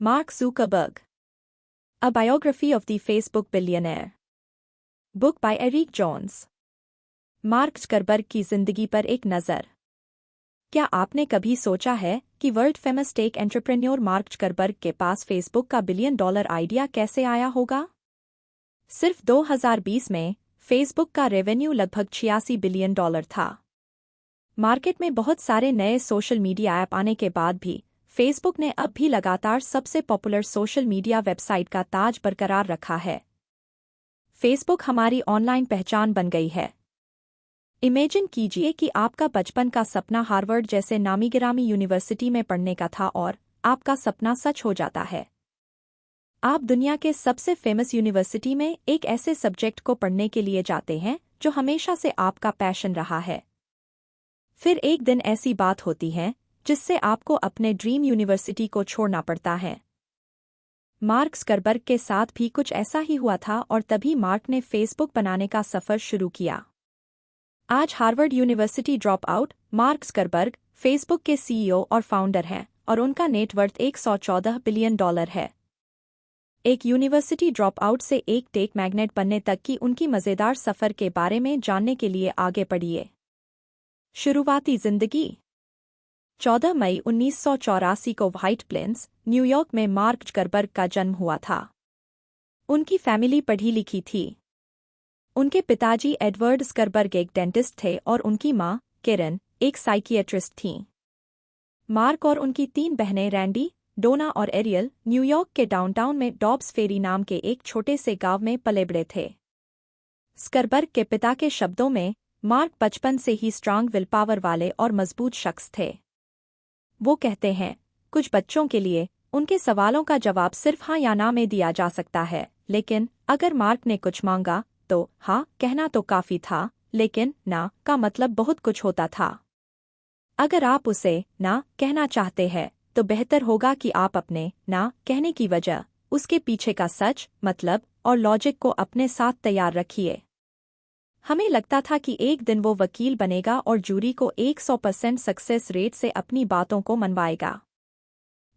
Mark Zuckerberg. A Biography of the Facebook Billionaire. Book by Eric Jones. Mark Zuckerberg की जिंदगी पर एक नज़र। क्या आपने कभी सोचा है कि world famous take entrepreneur mark Zuckerberg के पास फेसबुक का $1 बिलियन आइडिया कैसे आया होगा? सिर्फ 2020 में फेसबुक का रेवेन्यू लगभग $86 बिलियन था। मार्केट में बहुत सारे नए सोशल मीडिया ऐप आने के बाद भी फेसबुक ने अब भी लगातार सबसे पॉपुलर सोशल मीडिया वेबसाइट का ताज बरकरार रखा है। फेसबुक हमारी ऑनलाइन पहचान बन गई है। इमेजिन कीजिए कि आपका बचपन का सपना हार्वर्ड जैसे नामी गिरामी यूनिवर्सिटी में पढ़ने का था और आपका सपना सच हो जाता है। आप दुनिया के सबसे फेमस यूनिवर्सिटी में एक ऐसे सब्जेक्ट को पढ़ने के लिए जाते हैं जो हमेशा से आपका पैशन रहा है। फिर एक दिन ऐसी बात होती है जिससे आपको अपने ड्रीम यूनिवर्सिटी को छोड़ना पड़ता है। मार्क ज़करबर्ग के साथ भी कुछ ऐसा ही हुआ था और तभी मार्क ने फेसबुक बनाने का सफ़र शुरू किया। आज Harvard university drop out mark Zuckerberg Facebook के सीईओ और फाउंडर हैं और उनका नेटवर्थ $114 बिलियन है। एक यूनिवर्सिटी ड्रॉप आउट से एक टेक मैग्नेट बनने तक की उनकी मज़ेदार सफ़र के बारे में जानने के लिए आगे बढ़िए। शुरुआती जिंदगी 14 मई 1984 को व्हाइट प्लेन्स, न्यूयॉर्क में मार्क ज़करबर्ग का जन्म हुआ था। उनकी फैमिली पढ़ी लिखी थी। उनके पिताजी एडवर्ड ज़करबर्ग एक डेंटिस्ट थे और उनकी माँ, केरन, एक साइकियाट्रिस्ट थीं। मार्क और उनकी 3 बहनें रैंडी, डोना और एरियल न्यूयॉर्क के डाउनटाउन में डॉब्स फेरी नाम के एक छोटे से गांव में पले बड़े थे। ज़करबर्ग के पिता के शब्दों में, मार्क बचपन से ही स्ट्रांग विल पावर वाले और मजबूत शख्स थे। वो कहते हैं, कुछ बच्चों के लिए उनके सवालों का जवाब सिर्फ हाँ या ना में दिया जा सकता है, लेकिन अगर मार्क ने कुछ मांगा तो हाँ कहना तो काफी था, लेकिन ना का मतलब बहुत कुछ होता था। अगर आप उसे ना कहना चाहते हैं तो बेहतर होगा कि आप अपने ना कहने की वजह, उसके पीछे का सच, मतलब और लॉजिक को अपने साथ तैयार रखिए। हमें लगता था कि एक दिन वो वकील बनेगा और जूरी को 100% सक्सेस रेट से अपनी बातों को मनवाएगा।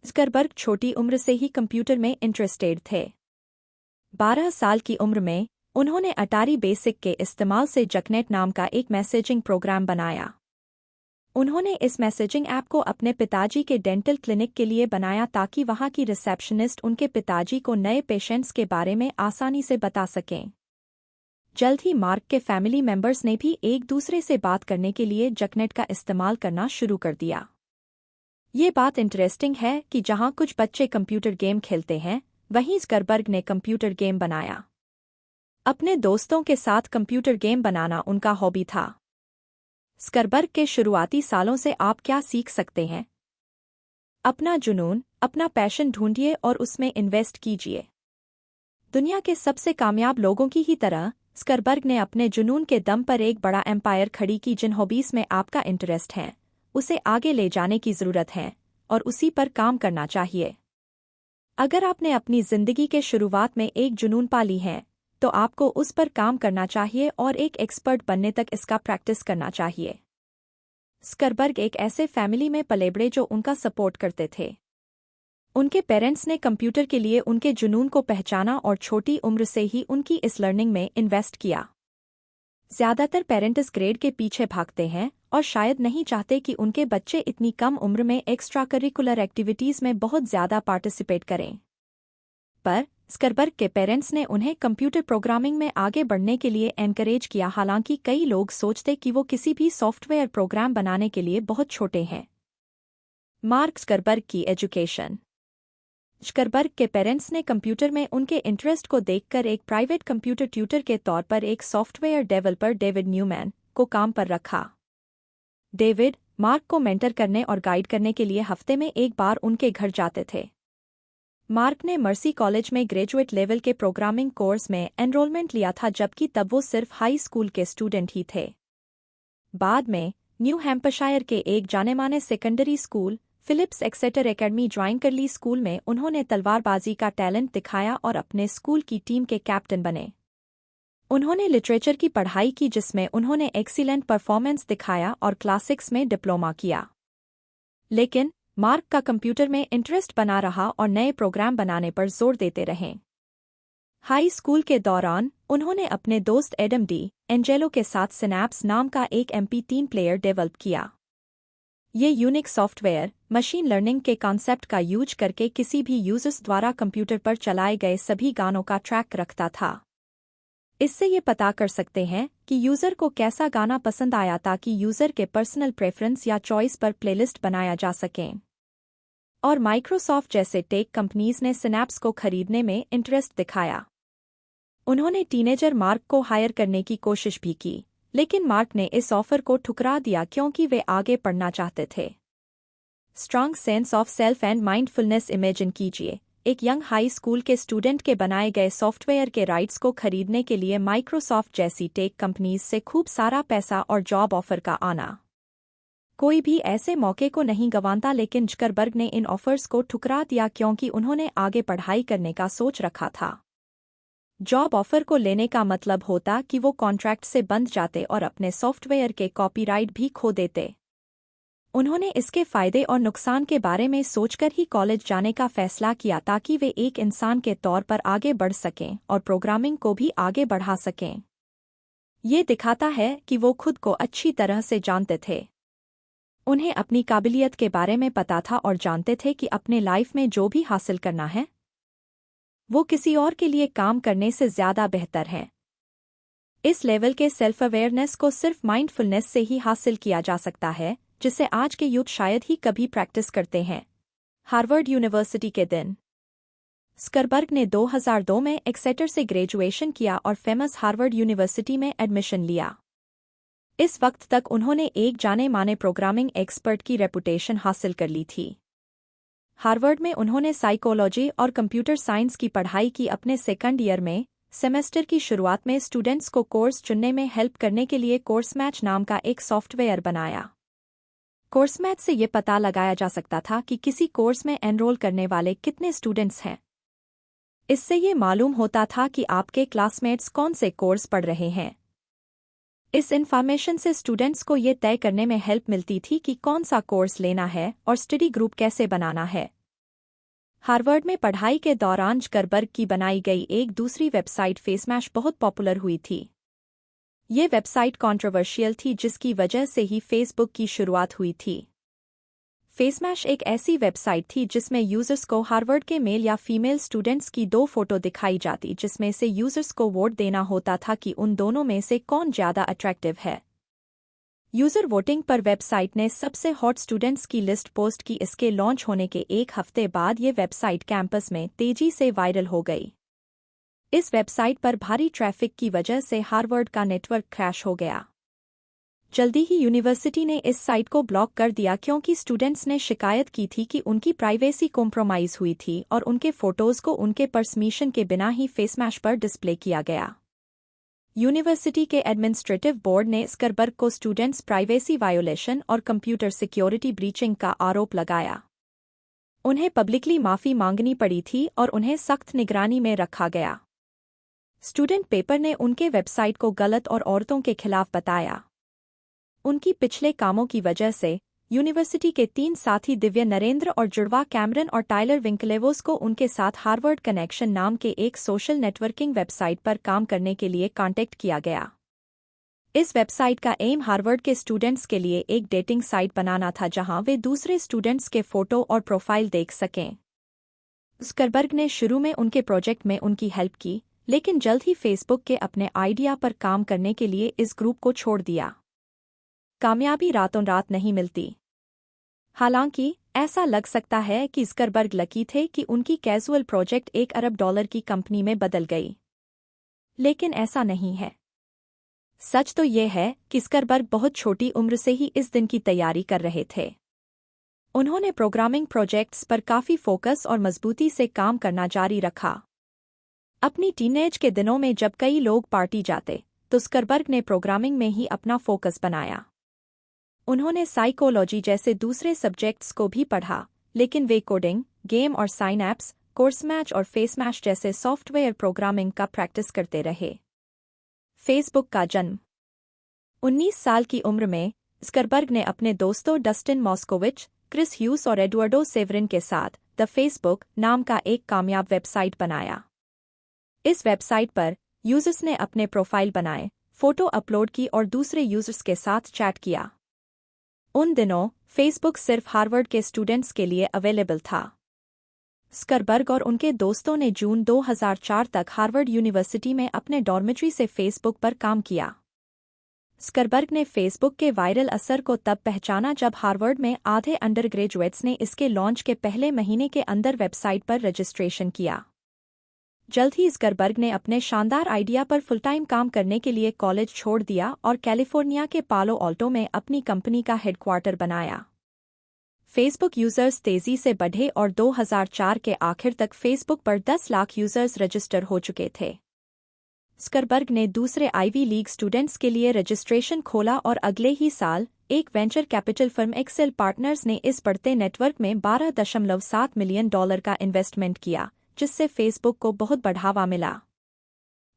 ज़करबर्ग छोटी उम्र से ही कंप्यूटर में इंटरेस्टेड थे। 12 साल की उम्र में उन्होंने अटारी बेसिक के इस्तेमाल से जकनेट नाम का एक मैसेजिंग प्रोग्राम बनाया। उन्होंने इस मैसेजिंग ऐप को अपने पिताजी के डेंटल क्लिनिक के लिए बनाया ताकि वहां की रिसेप्शनिस्ट उनके पिताजी को नए पेशेंट्स के बारे में आसानी से बता सकें। जल्द ही मार्क के फैमिली मेंबर्स ने भी एक दूसरे से बात करने के लिए जकनेट का इस्तेमाल करना शुरू कर दिया। ये बात इंटरेस्टिंग है कि जहां कुछ बच्चे कंप्यूटर गेम खेलते हैं, वहीं ज़करबर्ग ने कंप्यूटर गेम बनाया। अपने दोस्तों के साथ कंप्यूटर गेम बनाना उनका हॉबी था। ज़करबर्ग के शुरुआती सालों से आप क्या सीख सकते हैं? अपना जुनून, अपना पैशन ढूंढिए और उसमें इन्वेस्ट कीजिए। दुनिया के सबसे कामयाब लोगों की ही तरह ज़करबर्ग ने अपने जुनून के दम पर एक बड़ा एम्पायर खड़ी की। जिन हॉबीज में आपका इंटरेस्ट है, उसे आगे ले जाने की ज़रूरत है और उसी पर काम करना चाहिए। अगर आपने अपनी ज़िंदगी के शुरुआत में एक जुनून पाली है, तो आपको उस पर काम करना चाहिए और एक एक्सपर्ट बनने तक इसका प्रैक्टिस करना चाहिए। ज़करबर्ग एक ऐसे फैमिली में पले बड़े जो उनका सपोर्ट करते थे। उनके पेरेंट्स ने कंप्यूटर के लिए उनके जुनून को पहचाना और छोटी उम्र से ही उनकी इस लर्निंग में इन्वेस्ट किया। ज़्यादातर पेरेंट्स ग्रेड के पीछे भागते हैं और शायद नहीं चाहते कि उनके बच्चे इतनी कम उम्र में एक्स्ट्रा करिकुलर एक्टिविटीज़ में बहुत ज़्यादा पार्टिसिपेट करें। पर ज़करबर्ग के पेरेंट्स ने उन्हें कंप्यूटर प्रोग्रामिंग में आगे बढ़ने के लिए एनकरेज किया। हालांकि कई लोग सोचते कि वो किसी भी सॉफ्टवेयर प्रोग्राम बनाने के लिए बहुत छोटे हैं। मार्क ज़करबर्ग की एजुकेशन। ज़करबर्ग के पेरेंट्स ने कंप्यूटर में उनके इंटरेस्ट को देखकर एक प्राइवेट कंप्यूटर ट्यूटर के तौर पर एक सॉफ्टवेयर डेवलपर डेविड न्यूमैन को काम पर रखा। डेविड मार्क को मेंटर करने और गाइड करने के लिए हफ्ते में एक बार उनके घर जाते थे। मार्क ने मर्सी कॉलेज में ग्रेजुएट लेवल के प्रोग्रामिंग कोर्स में एनरोलमेंट लिया था, जबकि तब वो सिर्फ हाई स्कूल के स्टूडेंट ही थे। बाद में न्यू हैम्पशायर के एक जाने-माने secondary school Phillips Exeter Academy join कर ली। स्कूल में उन्होंने तलवारबाजी का टैलेंट दिखाया और अपने स्कूल की टीम के कैप्टन बने। उन्होंने लिटरेचर की पढ़ाई की जिसमें उन्होंने एक्सीलेंट परफॉर्मेंस दिखाया और क्लासिक्स में डिप्लोमा किया। लेकिन मार्क का कंप्यूटर में इंटरेस्ट बना रहा और नए प्रोग्राम बनाने पर जोर देते रहे। हाई स्कूल के दौरान उन्होंने अपने दोस्त एडम डी एंजेलो के साथ सिनैप्स नाम का एक MP3 प्लेयर डेवलप किया। ये यूनिक सॉफ्टवेयर मशीन लर्निंग के कॉन्सेप्ट का यूज करके किसी भी यूजर्स द्वारा कंप्यूटर पर चलाए गए सभी गानों का ट्रैक रखता था। इससे ये पता कर सकते हैं कि यूजर को कैसा गाना पसंद आया ताकि यूजर के पर्सनल प्रेफरेंस या चॉइस पर प्लेलिस्ट बनाया जा सके। और माइक्रोसॉफ्ट जैसे टेक कंपनीज ने सिनैप्स को खरीदने में इंटरेस्ट दिखाया। उन्होंने टीनेजर मार्क को हायर करने की कोशिश भी की, लेकिन मार्क ने इस ऑफर को ठुकरा दिया क्योंकि वे आगे पढ़ना चाहते थे। Strong sense of self and mindfulness imagine कीजिए, एक यंग हाई स्कूल के स्टूडेंट के बनाए गए सॉफ्टवेयर के राइट्स को खरीदने के लिए माइक्रोसॉफ्ट जैसी टेक कंपनीज से खूब सारा पैसा और जॉब ऑफर का आना। कोई भी ऐसे मौके को नहीं गंवाता, लेकिन ज़करबर्ग ने इन ऑफर्स को ठुकरा दिया क्योंकि उन्होंने आगे पढ़ाई करने का सोच रखा था। जॉब ऑफर को लेने का मतलब होता कि वो कॉन्ट्रैक्ट से बंध जाते और अपने सॉफ्टवेयर के कॉपीराइट भी खो देते। उन्होंने इसके फायदे और नुकसान के बारे में सोचकर ही कॉलेज जाने का फैसला किया ताकि वे एक इंसान के तौर पर आगे बढ़ सकें और प्रोग्रामिंग को भी आगे बढ़ा सकें। ये दिखाता है कि वो खुद को अच्छी तरह से जानते थे। उन्हें अपनी काबिलियत के बारे में पता था और जानते थे कि अपने लाइफ में जो भी हासिल करना है वो किसी और के लिए काम करने से ज्यादा बेहतर है। इस लेवल के सेल्फ अवेयरनेस को सिर्फ माइंडफुलनेस से ही हासिल किया जा सकता है, जिसे आज के यूथ शायद ही कभी प्रैक्टिस करते हैं। हार्वर्ड यूनिवर्सिटी के दिन ज़करबर्ग ने 2002 में एक्सेटर से ग्रेजुएशन किया और फेमस हार्वर्ड यूनिवर्सिटी में एडमिशन लिया। इस वक्त तक उन्होंने एक जाने माने प्रोग्रामिंग एक्सपर्ट की रेपुटेशन हासिल कर ली थी। हार्वर्ड में उन्होंने साइकोलॉजी और कंप्यूटर साइंस की पढ़ाई की। अपने सेकंड ईयर में सेमेस्टर की शुरुआत में स्टूडेंट्स को कोर्स चुनने में हेल्प करने के लिए कोर्समैच नाम का एक सॉफ्टवेयर बनाया। कोर्समैच से ये पता लगाया जा सकता था कि किसी कोर्स में एनरोल करने वाले कितने स्टूडेंट्स हैं। इससे ये मालूम होता था कि आपके क्लासमेट्स कौन से कोर्स पढ़ रहे हैं। इस इन्फॉर्मेशन से स्टूडेंट्स को ये तय करने में हेल्प मिलती थी कि कौन सा कोर्स लेना है और स्टडी ग्रुप कैसे बनाना है। हार्वर्ड में पढ़ाई के दौरान ज़करबर्ग की बनाई गई एक दूसरी वेबसाइट फेसमैश बहुत पॉपुलर हुई थी। ये वेबसाइट कंट्रोवर्शियल थी, जिसकी वजह से ही फेसबुक की शुरुआत हुई थी। फेसमैश एक ऐसी वेबसाइट थी जिसमें यूजर्स को हार्वर्ड के मेल या फीमेल स्टूडेंट्स की 2 फोटो दिखाई जाती, जिसमें से यूजर्स को वोट देना होता था कि उन दोनों में से कौन ज़्यादा अट्रैक्टिव है। यूजर वोटिंग पर वेबसाइट ने सबसे हॉट स्टूडेंट्स की लिस्ट पोस्ट की। इसके लॉन्च होने के एक हफ्ते बाद ये वेबसाइट कैंपस में तेजी से वायरल हो गई। इस वेबसाइट पर भारी ट्रैफिक की वजह से हार्वर्ड का नेटवर्क क्रैश हो गया। जल्दी ही यूनिवर्सिटी ने इस साइट को ब्लॉक कर दिया क्योंकि स्टूडेंट्स ने शिकायत की थी कि उनकी प्राइवेसी कॉम्प्रोमाइज हुई थी और उनके फोटोज को उनके परमिशन के बिना ही फेसमैश पर डिस्प्ले किया गया। यूनिवर्सिटी के एडमिनिस्ट्रेटिव बोर्ड ने ज़करबर्ग को स्टूडेंट्स प्राइवेसी वायोलेशन और कंप्यूटर सिक्योरिटी ब्रीचिंग का आरोप लगाया। उन्हें पब्लिकली माफी मांगनी पड़ी थी और उन्हें सख्त निगरानी में रखा गया। स्टूडेंट पेपर ने उनके वेबसाइट को गलत और औरतों के खिलाफ बताया। उनकी पिछले कामों की वजह से यूनिवर्सिटी के 3 साथी दिव्या नरेंद्र और जुड़वा कैमरन और टाइलर विंकलेवोस को उनके साथ हार्वर्ड कनेक्शन नाम के एक सोशल नेटवर्किंग वेबसाइट पर काम करने के लिए कॉन्टेक्ट किया गया। इस वेबसाइट का एम हार्वर्ड के स्टूडेंट्स के लिए एक डेटिंग साइट बनाना था जहां वे दूसरे स्टूडेंट्स के फोटो और प्रोफाइल देख सकें। ज़करबर्ग ने शुरू में उनके प्रोजेक्ट में उनकी हेल्प की, लेकिन जल्द ही फेसबुक के अपने आइडिया पर काम करने के लिए इस ग्रुप को छोड़ दिया। कामयाबी रातों रात नहीं मिलती। हालांकि ऐसा लग सकता है कि ज़करबर्ग लकी थे कि उनकी कैजुअल प्रोजेक्ट $1 अरब की कंपनी में बदल गई, लेकिन ऐसा नहीं है। सच तो ये है कि ज़करबर्ग बहुत छोटी उम्र से ही इस दिन की तैयारी कर रहे थे। उन्होंने प्रोग्रामिंग प्रोजेक्ट्स पर काफ़ी फोकस और मजबूती से काम करना जारी रखा। अपनी टीनेज के दिनों में जब कई लोग पार्टी जाते तो ज़करबर्ग ने प्रोग्रामिंग में ही अपना फोकस बनाया। उन्होंने साइकोलॉजी जैसे दूसरे सब्जेक्ट्स को भी पढ़ा, लेकिन वे कोडिंग, गेम और साइनैप्स, कोर्समैच और फेसमैश जैसे सॉफ्टवेयर प्रोग्रामिंग का प्रैक्टिस करते रहे। फेसबुक का जन्म 19 साल की उम्र में ज़करबर्ग ने अपने दोस्तों डस्टिन मॉस्कोविच, क्रिस ह्यूस और एडवर्डो सेवरिन के साथ द फेसबुक नाम का एक कामयाब वेबसाइट बनाया। इस वेबसाइट पर यूजर्स ने अपने प्रोफाइल बनाए, फोटो अपलोड की और दूसरे यूजर्स के साथ चैट किया। उन दिनों फेसबुक सिर्फ हार्वर्ड के स्टूडेंट्स के लिए अवेलेबल था। स्करबर्ग और उनके दोस्तों ने जून 2004 तक हार्वर्ड यूनिवर्सिटी में अपने डॉर्मेट्री से फेसबुक पर काम किया। स्करबर्ग ने फेसबुक के वायरल असर को तब पहचाना जब हार्वर्ड में आधे अंडरग्रेजुएट्स ने इसके लॉन्च के पहले महीने के अंदर वेबसाइट पर रजिस्ट्रेशन किया। जल्द ही स्करबर्ग ने अपने शानदार आइडिया पर फुल टाइम काम करने के लिए कॉलेज छोड़ दिया और कैलिफोर्निया के पालो ऑल्टो में अपनी कंपनी का हेडक्वार्टर बनाया। फेसबुक यूजर्स तेजी से बढ़े और 2004 के आखिर तक फेसबुक पर 10 लाख यूजर्स रजिस्टर हो चुके थे। स्करबर्ग ने दूसरे आईवी लीग स्टूडेंट्स के लिए रजिस्ट्रेशन खोला और अगले ही साल एक venture capital firm Accel Partners ने इस बढ़ते नेटवर्क में $12.7 मिलियन का इन्वेस्टमेंट किया, जिससे फेसबुक को बहुत बढ़ावा मिला।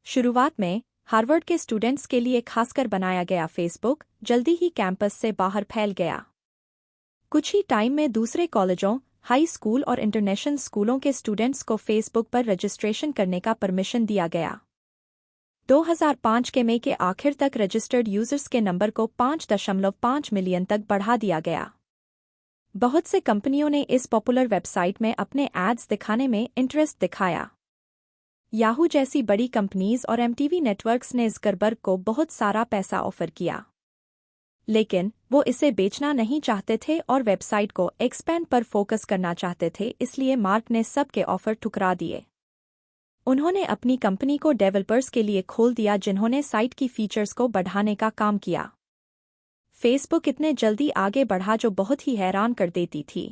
शुरुआत में हार्वर्ड के स्टूडेंट्स के लिए खासकर बनाया गया फेसबुक जल्दी ही कैंपस से बाहर फैल गया। कुछ ही टाइम में दूसरे कॉलेजों, हाई स्कूल और इंटरनेशनल स्कूलों के स्टूडेंट्स को फेसबुक पर रजिस्ट्रेशन करने का परमिशन दिया गया। 2005 के मई के आखिर तक रजिस्टर्ड यूजर्स के नंबर को 5.5 मिलियन तक बढ़ा दिया गया। बहुत से कंपनियों ने इस पॉपुलर वेबसाइट में अपने एड्स दिखाने में इंटरेस्ट दिखाया। याहू जैसी बड़ी कंपनीज और एमटीवी नेटवर्क्स ने स्करबर्ग को बहुत सारा पैसा ऑफर किया, लेकिन वो इसे बेचना नहीं चाहते थे और वेबसाइट को एक्सपैंड पर फोकस करना चाहते थे, इसलिए मार्क ने सबके ऑफर ठुकरा दिए। उन्होंने अपनी कंपनी को डेवलपर्स के लिए खोल दिया जिन्होंने साइट की फीचर्स को बढ़ाने का काम किया। फेसबुक इतने जल्दी आगे बढ़ा जो बहुत ही हैरान कर देती थी।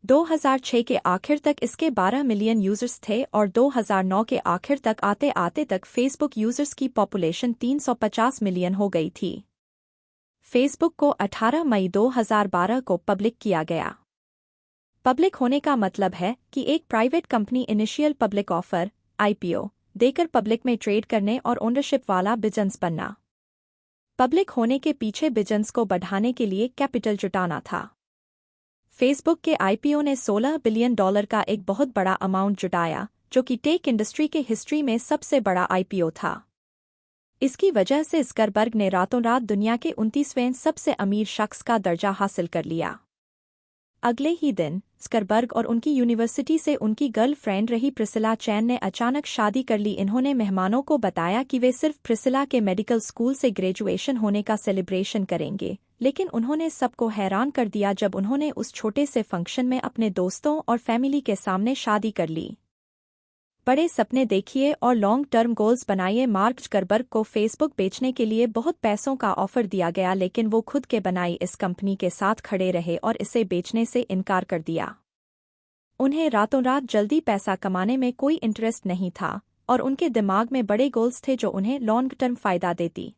2006 के आखिर तक इसके 12 मिलियन यूजर्स थे और 2009 के आखिर तक आते आते तक फेसबुक यूजर्स की पॉपुलेशन 350 मिलियन हो गई थी। फेसबुक को 18 मई 2012 को पब्लिक किया गया। पब्लिक होने का मतलब है कि एक private company initial public offer (IPO) देकर पब्लिक में ट्रेड करने और ओनरशिप वाला बिजनेस बनना। पब्लिक होने के पीछे बिजनेस को बढ़ाने के लिए कैपिटल जुटाना था। फेसबुक के आईपीओ ने $16 बिलियन का एक बहुत बड़ा अमाउंट जुटाया, जो कि टेक इंडस्ट्री के हिस्ट्री में सबसे बड़ा आईपीओ था। इसकी वजह से स्करबर्ग ने रातों रात दुनिया के 29वें सबसे अमीर शख्स का दर्जा हासिल कर लिया। अगले ही दिन स्करबर्ग और उनकी यूनिवर्सिटी से उनकी गर्लफ्रेंड रही प्रिसिला चैन ने अचानक शादी कर ली। इन्होंने मेहमानों को बताया कि वे सिर्फ प्रिसिला के मेडिकल स्कूल से ग्रेजुएशन होने का सेलिब्रेशन करेंगे, लेकिन उन्होंने सबको हैरान कर दिया जब उन्होंने उस छोटे से फंक्शन में अपने दोस्तों और फैमिली के सामने शादी कर ली। बड़े सपने देखिए और लॉन्ग टर्म गोल्स बनाइए। मार्क जकरबर्ग को फेसबुक बेचने के लिए बहुत पैसों का ऑफर दिया गया, लेकिन वो खुद के बनाई इस कंपनी के साथ खड़े रहे और इसे बेचने से इनकार कर दिया। उन्हें रातों रात जल्दी पैसा कमाने में कोई इंटरेस्ट नहीं था और उनके दिमाग में बड़े गोल्स थे जो उन्हें लॉन्ग टर्म फायदा देती।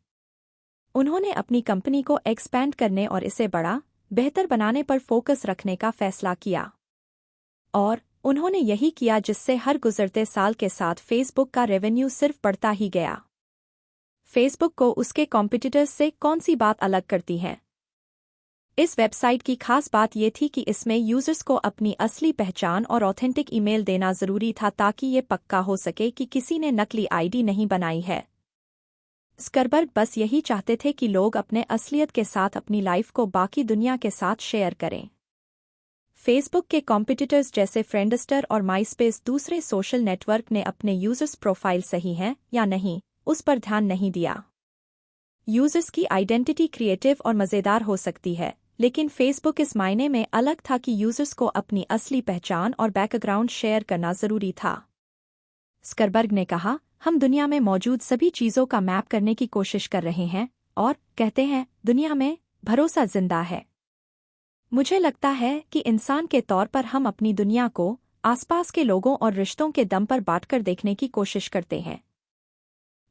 उन्होंने अपनी कंपनी को एक्सपैंड करने और इसे बड़ा, बेहतर बनाने पर फोकस रखने का फैसला किया और उन्होंने यही किया, जिससे हर गुजरते साल के साथ फेसबुक का रेवेन्यू सिर्फ बढ़ता ही गया। फेसबुक को उसके कॉम्पिटिटर्स से कौन सी बात अलग करती है? इस वेबसाइट की खास बात ये थी कि इसमें यूजर्स को अपनी असली पहचान और ऑथेंटिक ईमेल देना जरूरी था ताकि ये पक्का हो सके कि किसी ने नकली आईडी नहीं बनाई है। स्करबर्ग बस यही चाहते थे कि लोग अपने असलियत के साथ अपनी लाइफ को बाकी दुनिया के साथ शेयर करें। फेसबुक के कॉम्पिटिटर्स जैसे फ्रेंडस्टर और माइस्पेस दूसरे सोशल नेटवर्क ने अपने यूजर्स प्रोफाइल सही है या नहीं उस पर ध्यान नहीं दिया। यूजर्स की आइडेंटिटी क्रिएटिव और मज़ेदार हो सकती है, लेकिन फेसबुक इस मायने में अलग था कि यूजर्स को अपनी असली पहचान और बैकग्राउंड शेयर करना जरूरी था। स्करबर्ग ने कहा, हम दुनिया में मौजूद सभी चीज़ों का मैप करने की कोशिश कर रहे हैं और कहते हैं दुनिया में भरोसा जिंदा है। मुझे लगता है कि इंसान के तौर पर हम अपनी दुनिया को आसपास के लोगों और रिश्तों के दम पर बांटकर देखने की कोशिश करते हैं।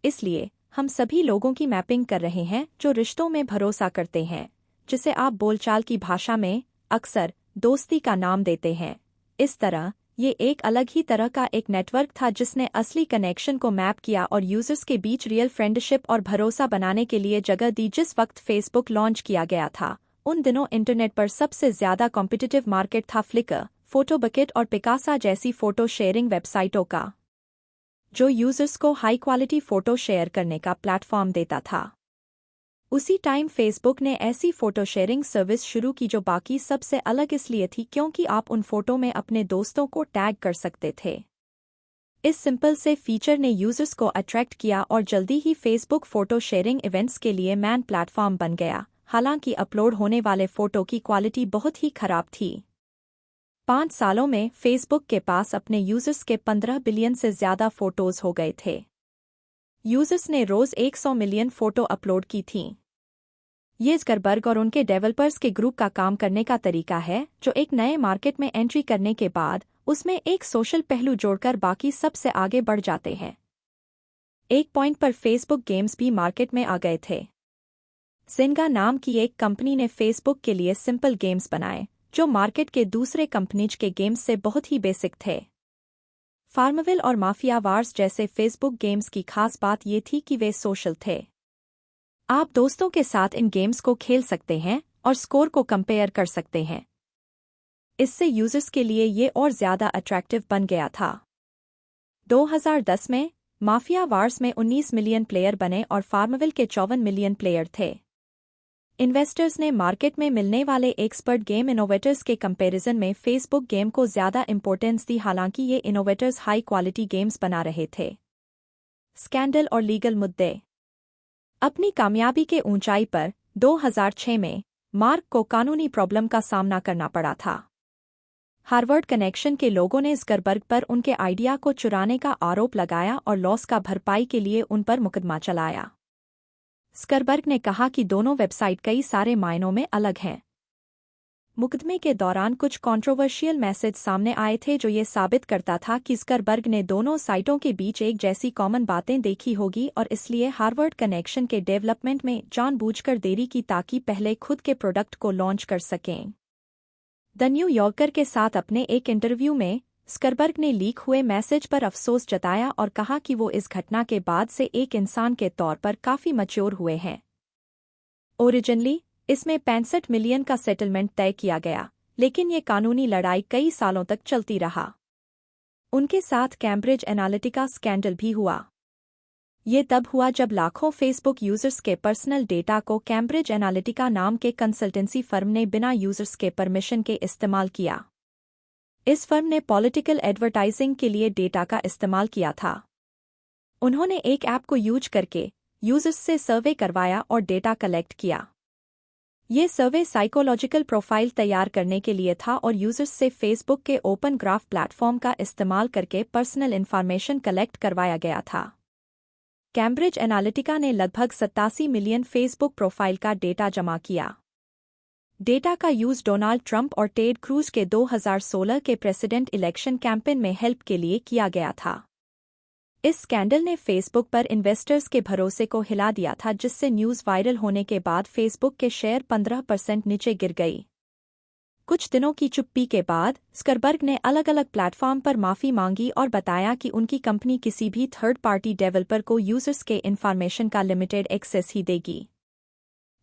इसलिए हम सभी लोगों की मैपिंग कर रहे हैं जो रिश्तों में भरोसा करते हैं, जिसे आप बोलचाल की भाषा में अक्सर दोस्ती का नाम देते हैं। इस तरह ये एक अलग ही तरह का एक नेटवर्क था जिसने असली कनेक्शन को मैप किया और यूजर्स के बीच रियल फ्रेंडशिप और भरोसा बनाने के लिए जगह दी। जिस वक्त फेसबुक लॉन्च किया गया था उन दिनों इंटरनेट पर सबसे ज्यादा कॉम्पिटिटिव मार्केट था फ्लिकर, फोटोबकेट और पिकासा जैसी फोटो शेयरिंग वेबसाइटों का, जो यूजर्स को हाई क्वालिटी फोटो शेयर करने का प्लेटफॉर्म देता था। उसी टाइम फेसबुक ने ऐसी फोटो शेयरिंग सर्विस शुरू की जो बाकी सबसे अलग इसलिए थी क्योंकि आप उन फोटो में अपने दोस्तों को टैग कर सकते थे। इस सिंपल से फीचर ने यूजर्स को अट्रैक्ट किया और जल्दी ही फेसबुक फोटो शेयरिंग इवेंट्स के लिए मैन प्लेटफॉर्म बन गया। हालांकि अपलोड होने वाले फोटो की क्वालिटी बहुत ही खराब थी। 5 सालों में फेसबुक के पास अपने यूजर्स के 15 बिलियन से ज्यादा फोटोज हो गए थे। यूजर्स ने रोज 100 मिलियन फोटो अपलोड की थीं। ये ज़करबर्ग और उनके डेवलपर्स के ग्रुप का काम करने का तरीका है, जो एक नए मार्केट में एंट्री करने के बाद उसमें एक सोशल पहलू जोड़कर बाकी सबसे आगे बढ़ जाते हैं। एक पॉइंट पर फेसबुक गेम्स भी मार्केट में आ गए थे। जिंगा नाम की एक कंपनी ने फेसबुक के लिए सिंपल गेम्स बनाए, जो मार्केट के दूसरे कंपनीज के गेम्स से बहुत ही बेसिक थे। फार्मविल और माफिया वार्स जैसे फेसबुक गेम्स की खास बात ये थी कि वे सोशल थे। आप दोस्तों के साथ इन गेम्स को खेल सकते हैं और स्कोर को कंपेयर कर सकते हैं। इससे यूजर्स के लिए ये और ज़्यादा अट्रैक्टिव बन गया था। 2010 में माफिया वार्स में 19 मिलियन प्लेयर बने और फार्मविल के 54 मिलियन प्लेयर थे। इन्वेस्टर्स ने मार्केट में मिलने वाले एक्सपर्ट गेम इनोवेटर्स के कंपैरिजन में फेसबुक गेम को ज़्यादा इंपॉर्टेंस दी, हालांकि ये इनोवेटर्स हाई क्वालिटी गेम्स बना रहे थे। स्कैंडल और लीगल मुद्दे। अपनी कामयाबी के ऊंचाई पर 2006 में मार्क को कानूनी प्रॉब्लम का सामना करना पड़ा था। हार्वर्ड कनेक्शन के लोगों ने ज़करबर्ग पर उनके आइडिया को चुराने का आरोप लगाया और लॉस का भरपाई के लिए उन पर मुकदमा चलाया। ज़करबर्ग ने कहा कि दोनों वेबसाइट कई सारे मायनों में अलग हैं। मुकदमे के दौरान कुछ कंट्रोवर्शियल मैसेज सामने आए थे, जो ये साबित करता था कि ज़करबर्ग ने दोनों साइटों के बीच एक जैसी कॉमन बातें देखी होगी और इसलिए हार्वर्ड कनेक्शन के डेवलपमेंट में जानबूझकर देरी की ताकि पहले खुद के प्रोडक्ट को लॉन्च कर सकें। द न्यू यॉर्कर के साथ अपने एक इंटरव्यू में ज़करबर्ग ने लीक हुए मैसेज पर अफसोस जताया और कहा कि वो इस घटना के बाद से एक इंसान के तौर पर काफ़ी मैच्योर हुए हैं। ओरिजिनली इसमें 65 मिलियन का सेटलमेंट तय किया गया, लेकिन ये कानूनी लड़ाई कई सालों तक चलती रहा। उनके साथ कैम्ब्रिज एनालिटिका स्कैंडल भी हुआ। ये तब हुआ जब लाखों फेसबुक यूजर्स के पर्सनल डेटा को कैम्ब्रिज एनालिटिका नाम के कंसल्टेंसी फर्म ने बिना यूजर्स के परमिशन के इस्तेमाल किया। इस फर्म ने पॉलिटिकल एडवर्टाइजिंग के लिए डेटा का इस्तेमाल किया था। उन्होंने एक ऐप को यूज करके यूजर्स से सर्वे करवाया और डेटा कलेक्ट किया। ये सर्वे साइकोलॉजिकल प्रोफाइल तैयार करने के लिए था और यूजर्स से फेसबुक के ओपन ग्राफ प्लेटफॉर्म का इस्तेमाल करके पर्सनल इन्फॉर्मेशन कलेक्ट करवाया गया था। कैम्ब्रिज एनालिटिका ने लगभग 87 मिलियन फेसबुक प्रोफाइल का डेटा जमा किया। डेटा का यूज डोनाल्ड ट्रंप और टेड क्रूज के 2016 के प्रेसिडेंट इलेक्शन कैंपेन में हेल्प के लिए किया गया था। इस स्कैंडल ने फेसबुक पर इन्वेस्टर्स के भरोसे को हिला दिया था, जिससे न्यूज़ वायरल होने के बाद फेसबुक के शेयर 15% नीचे गिर गई। कुछ दिनों की चुप्पी के बाद ज़करबर्ग ने अलग अलग प्लेटफॉर्म पर माफ़ी मांगी और बताया कि उनकी कंपनी किसी भी थर्ड पार्टी डेवलपर को यूजर्स के इन्फॉर्मेशन का लिमिटेड एक्सेस ही देगी।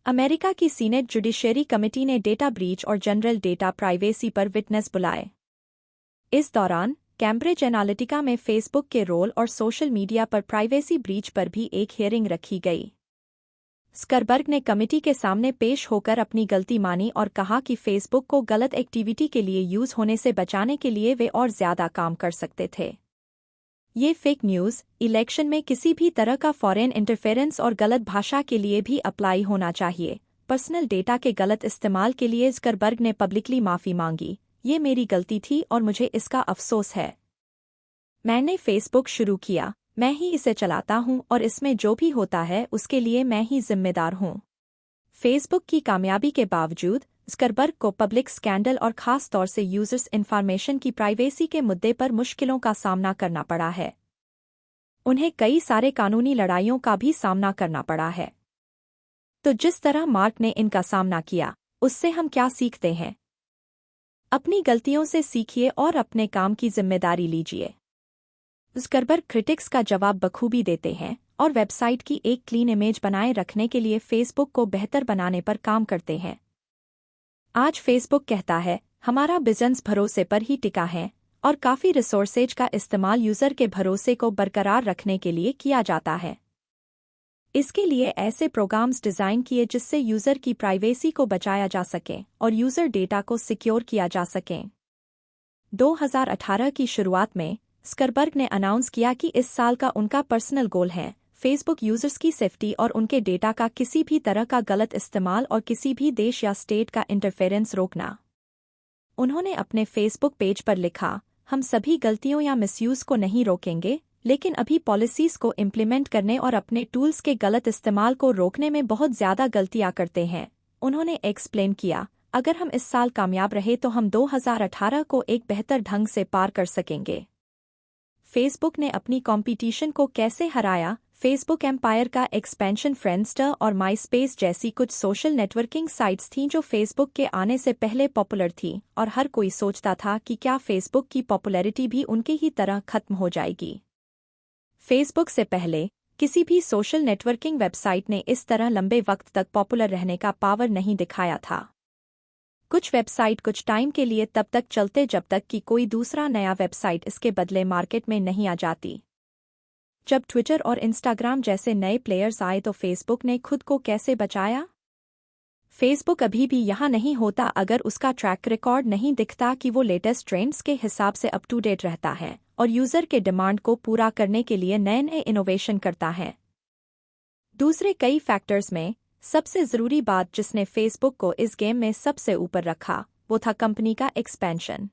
अमेरिका की सीनेट जुडिशरी कमेटी ने डेटा ब्रीच और जनरल डेटा प्राइवेसी पर विटनेस बुलाए। इस दौरान कैम्ब्रिज एनालिटिका में फेसबुक के रोल और सोशल मीडिया पर प्राइवेसी ब्रीच पर भी एक हियरिंग रखी गई। ज़करबर्ग ने कमेटी के सामने पेश होकर अपनी गलती मानी और कहा कि फेसबुक को गलत एक्टिविटी के लिए यूज होने से बचाने के लिए वे और ज़्यादा काम कर सकते थे। ये फेक न्यूज़, इलेक्शन में किसी भी तरह का फॉरेन इंटरफेरेंस और गलत भाषा के लिए भी अप्लाई होना चाहिए। पर्सनल डेटा के गलत इस्तेमाल के लिए ज़करबर्ग ने पब्लिकली माफ़ी मांगी। ये मेरी गलती थी और मुझे इसका अफसोस है। मैंने फेसबुक शुरू किया, मैं ही इसे चलाता हूं और इसमें जो भी होता है उसके लिए मैं ही जिम्मेदार हूं। फेसबुक की कामयाबी के बावजूद ज़करबर्ग को पब्लिक स्कैंडल और ख़ास तौर से यूजर्स इन्फॉर्मेशन की प्राइवेसी के मुद्दे पर मुश्किलों का सामना करना पड़ा है। उन्हें कई सारे कानूनी लड़ाइयों का भी सामना करना पड़ा है। तो जिस तरह मार्क ने इनका सामना किया, उससे हम क्या सीखते हैं? अपनी गलतियों से सीखिए और अपने काम की जिम्मेदारी लीजिए। ज़करबर्ग क्रिटिक्स का जवाब बखूबी देते हैं और वेबसाइट की एक क्लीन इमेज बनाए रखने के लिए फेसबुक को बेहतर बनाने पर काम करते हैं। आज फेसबुक कहता है हमारा बिजनेस भरोसे पर ही टिका है और काफ़ी रिसोर्सेज का इस्तेमाल यूज़र के भरोसे को बरकरार रखने के लिए किया जाता है। इसके लिए ऐसे प्रोग्राम्स डिज़ाइन किए जिससे यूज़र की प्राइवेसी को बचाया जा सके और यूज़र डेटा को सिक्योर किया जा सके। 2018 की शुरुआत में स्करबर्ग ने अनाउंस किया कि इस साल का उनका पर्सनल गोल है फेसबुक यूजर्स की सेफ्टी और उनके डेटा का किसी भी तरह का गलत इस्तेमाल और किसी भी देश या स्टेट का इंटरफेरेंस रोकना। उन्होंने अपने फेसबुक पेज पर लिखा, हम सभी गलतियों या मिसयूज को नहीं रोकेंगे, लेकिन अभी पॉलिसीज को इम्प्लीमेंट करने और अपने टूल्स के गलत इस्तेमाल को रोकने में बहुत ज़्यादा गलतियां करते हैं। उन्होंने एक्सप्लेन किया, अगर हम इस साल कामयाब रहे तो हम 2018 को एक बेहतर ढंग से पार कर सकेंगे। फेसबुक ने अपनी कंपटीशन को कैसे हराया? फेसबुक एम्पायर का एक्सपेंशन फ्रेंडस्टर और माईस्पेस जैसी कुछ सोशल नेटवर्किंग साइट्स थीं जो फेसबुक के आने से पहले पॉपुलर थीं और हर कोई सोचता था कि क्या फेसबुक की पॉपुलैरिटी भी उनके ही तरह खत्म हो जाएगी। फेसबुक से पहले किसी भी सोशल नेटवर्किंग वेबसाइट ने इस तरह लंबे वक्त तक पॉपुलर रहने का पावर नहीं दिखाया था। कुछ वेबसाइट कुछ टाइम के लिए तब तक चलते जब तक कि कोई दूसरा नया वेबसाइट इसके बदले मार्केट में नहीं आ जाती। जब ट्विटर और इंस्टाग्राम जैसे नए प्लेयर्स आए तो फेसबुक ने खुद को कैसे बचाया? फेसबुक अभी भी यहाँ नहीं होता अगर उसका ट्रैक रिकॉर्ड नहीं दिखता कि वो लेटेस्ट ट्रेंड्स के हिसाब से अप टू डेट रहता है और यूज़र के डिमांड को पूरा करने के लिए नए नए इनोवेशन करता है। दूसरे कई फैक्टर्स में सबसे ज़रूरी बात जिसने फेसबुक को इस गेम में सबसे ऊपर रखा वो था कंपनी का एक्सपेंशन।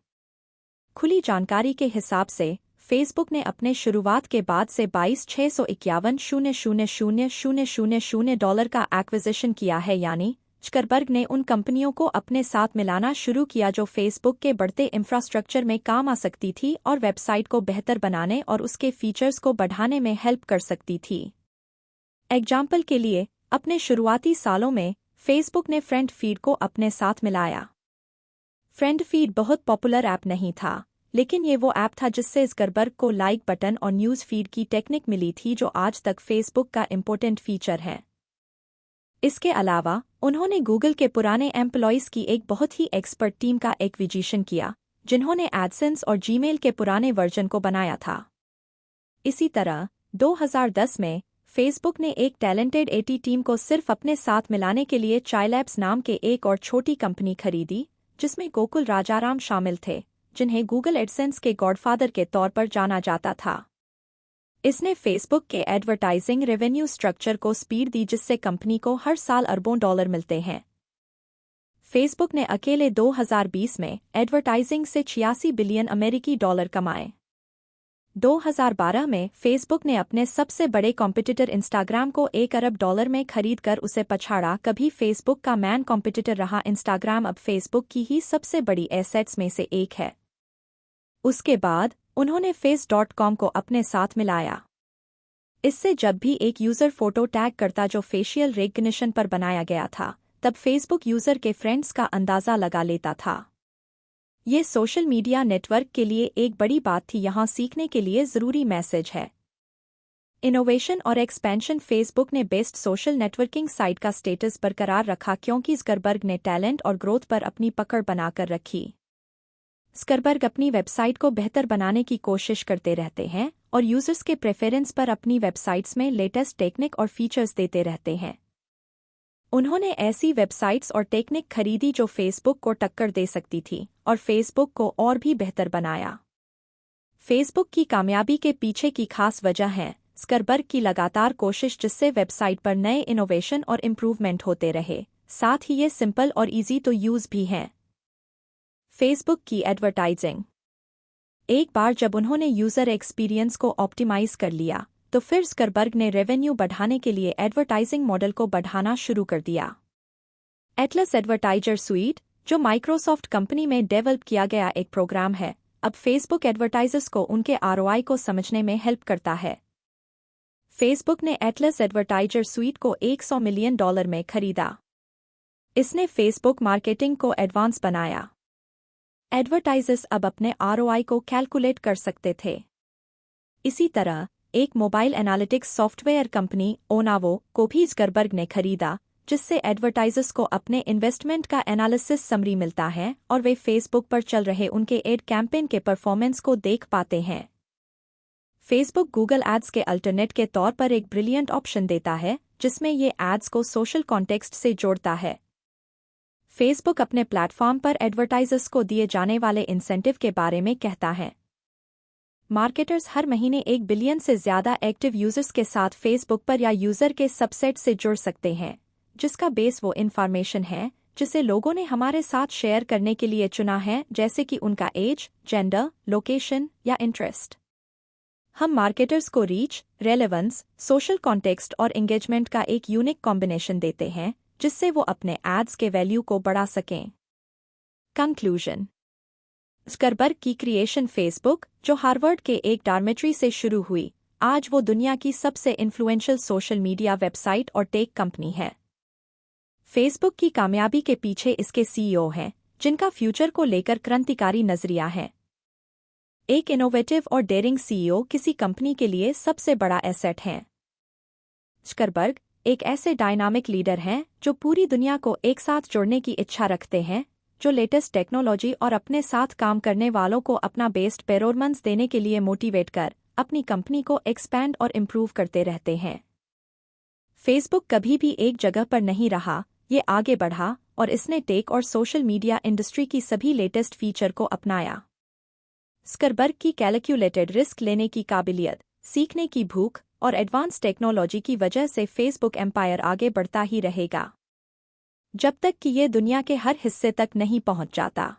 खुली जानकारी के हिसाब से फेसबुक ने अपने शुरुआत के बाद से $22,651,000 का एक्विजिशन किया है, यानी स्करबर्ग ने उन कंपनियों को अपने साथ मिलाना शुरू किया जो फेसबुक के बढ़ते इंफ्रास्ट्रक्चर में काम आ सकती थी और वेबसाइट को बेहतर बनाने और उसके फीचर्स को बढ़ाने में हेल्प कर सकती थी। एग्जाम्पल के लिए, अपने शुरुआती सालों में फेसबुक ने फ्रेंड फीड को अपने साथ मिलाया। फ्रेंड फीड बहुत पॉपुलर ऐप नहीं था, लेकिन ये वो ऐप था जिससे स्करबर्ग को लाइक बटन और न्यूज़ फीड की टेक्निक मिली थी जो आज तक फेसबुक का इम्पोर्टेंट फीचर है। इसके अलावा उन्होंने गूगल के पुराने एम्प्लॉइज़ की एक बहुत ही एक्सपर्ट टीम का एक्विजिशन किया जिन्होंने एडसेंस और जीमेल के पुराने वर्जन को बनाया था। इसी तरह 2010 में फेसबुक ने एक टैलेंटेड एटी टीम को सिर्फ अपने साथ मिलाने के लिए चाइलैब्स नाम के एक और छोटी कंपनी खरीदी जिसमें गोकुल राजाराम शामिल थे, जिन्हें गूगल एडसेंस के गॉडफादर के तौर पर जाना जाता था। इसने फेसबुक के एडवर्टाइजिंग रेवेन्यू स्ट्रक्चर को स्पीड दी जिससे कंपनी को हर साल अरबों डॉलर मिलते हैं। फेसबुक ने अकेले 2020 में एडवर्टाइजिंग से 86 बिलियन अमेरिकी डॉलर कमाए। 2012 में फेसबुक ने अपने सबसे बड़े कॉम्पिटिटर इंस्टाग्राम को $1 अरब में खरीदकर उसे पछाड़ा। कभी फेसबुक का मैन कॉम्पिटिटर रहा इंस्टाग्राम अब फेसबुक की ही सबसे बड़ी एसेट्स में से एक है। उसके बाद उन्होंने face.com को अपने साथ मिलाया। इससे जब भी एक यूज़र फोटो टैग करता जो फेशियल रिकग्निशन पर बनाया गया था, तब फेसबुक यूज़र के फ्रेंड्स का अंदाज़ा लगा लेता था। ये सोशल मीडिया नेटवर्क के लिए एक बड़ी बात थी। यहाँ सीखने के लिए ज़रूरी मैसेज है। इनोवेशन और एक्सपेंशन। फेसबुक ने बेस्ट सोशल नेटवर्किंग साइट का स्टेटस बरकरार रखा क्योंकि स्करबर्ग ने टैलेंट और ग्रोथ पर अपनी पकड़ बनाकर रखी। स्करबर्ग अपनी वेबसाइट को बेहतर बनाने की कोशिश करते रहते हैं और यूजर्स के प्रेफरेंस पर अपनी वेबसाइट्स में लेटेस्ट टेक्निक और फीचर्स देते रहते हैं। उन्होंने ऐसी वेबसाइट्स और टेक्निक खरीदी जो फेसबुक को टक्कर दे सकती थी और फेसबुक को और भी बेहतर बनाया। फेसबुक की कामयाबी के पीछे की खास वजह है स्करबर्ग की लगातार कोशिश जिससे वेबसाइट पर नए इनोवेशन और इम्प्रूवमेंट होते रहे, साथ ही ये सिंपल और इजी टू यूज़ भी हैं। फेसबुक की एडवर्टाइजिंग। एक बार जब उन्होंने यूज़र एक्सपीरियंस को ऑप्टिमाइज कर लिया तो फिर स्करबर्ग ने रेवेन्यू बढ़ाने के लिए एडवर्टाइजिंग मॉडल को बढ़ाना शुरू कर दिया। एटलस एडवर्टाइजर सुइट, जो माइक्रोसॉफ्ट कंपनी में डेवलप किया गया एक प्रोग्राम है, अब फेसबुक एडवर्टाइजर्स को उनके ROI को समझने में हेल्प करता है। फेसबुक ने एटलस एडवर्टाइजर सुइट को $100 मिलियन में खरीदा। इसने फेसबुक मार्केटिंग को एडवांस बनाया। एडवर्टाइजर्स अब अपने ROI को कैलकुलेट कर सकते थे। इसी तरह एक मोबाइल एनालिटिक्स सॉफ्टवेयर कंपनी ओनावो को भी स्करबर्ग ने खरीदा, जिससे एडवर्टाइजर्स को अपने इन्वेस्टमेंट का एनालिसिस समरी मिलता है और वे फेसबुक पर चल रहे उनके एड कैंपेन के परफॉर्मेंस को देख पाते हैं। फेसबुक गूगल एड्स के अल्टरनेट के तौर पर एक ब्रिलियंट ऑप्शन देता है, जिसमें ये एड्स को सोशल कॉन्टेक्स्ट से जोड़ता है। फेसबुक अपने प्लेटफॉर्म पर एडवर्टाइजर्स को दिए जाने वाले इंसेंटिव के बारे में कहता है। मार्केटर्स हर महीने 1 बिलियन से ज्यादा एक्टिव यूजर्स के साथ फेसबुक पर या यूजर के सबसेट से जुड़ सकते हैं, जिसका बेस वो इन्फॉर्मेशन है जिसे लोगों ने हमारे साथ शेयर करने के लिए चुना है, जैसे कि उनका एज, जेंडर, लोकेशन या इंटरेस्ट। हम मार्केटर्स को रीच, रेलेवेंस, सोशल कॉन्टेक्स्ट और एंगेजमेंट का एक यूनिक कॉम्बिनेशन देते हैं, जिससे वो अपने एड्स के वैल्यू को बढ़ा सकें। कंक्लूजन। ज़करबर्ग की क्रिएशन फेसबुक, जो हार्वर्ड के एक डॉर्मेट्री से शुरू हुई, आज वो दुनिया की सबसे इन्फ्लुएंशियल सोशल मीडिया वेबसाइट और टेक कंपनी है। फेसबुक की कामयाबी के पीछे इसके सीईओ हैं, जिनका फ्यूचर को लेकर क्रांतिकारी नजरिया है। एक इनोवेटिव और डेयरिंग सीईओ किसी कंपनी के लिए सबसे बड़ा एसेट हैं। ज़करबर्ग एक ऐसे डायनामिक लीडर हैं जो पूरी दुनिया को एक साथ जोड़ने की इच्छा रखते हैं, जो लेटेस्ट टेक्नोलॉजी और अपने साथ काम करने वालों को अपना बेस्ट परफॉर्मेंस देने के लिए मोटिवेट कर अपनी कंपनी को एक्सपैंड और इम्प्रूव करते रहते हैं। फेसबुक कभी भी एक जगह पर नहीं रहा, ये आगे बढ़ा और इसने टेक और सोशल मीडिया इंडस्ट्री की सभी लेटेस्ट फीचर को अपनाया। ज़करबर्ग की कैलकुलेटेड रिस्क लेने की काबिलियत, सीखने की भूख और एडवांस टेक्नोलॉजी की वजह से फेसबुक एम्पायर आगे बढ़ता ही रहेगा, जब तक कि ये दुनिया के हर हिस्से तक नहीं पहुंच जाता।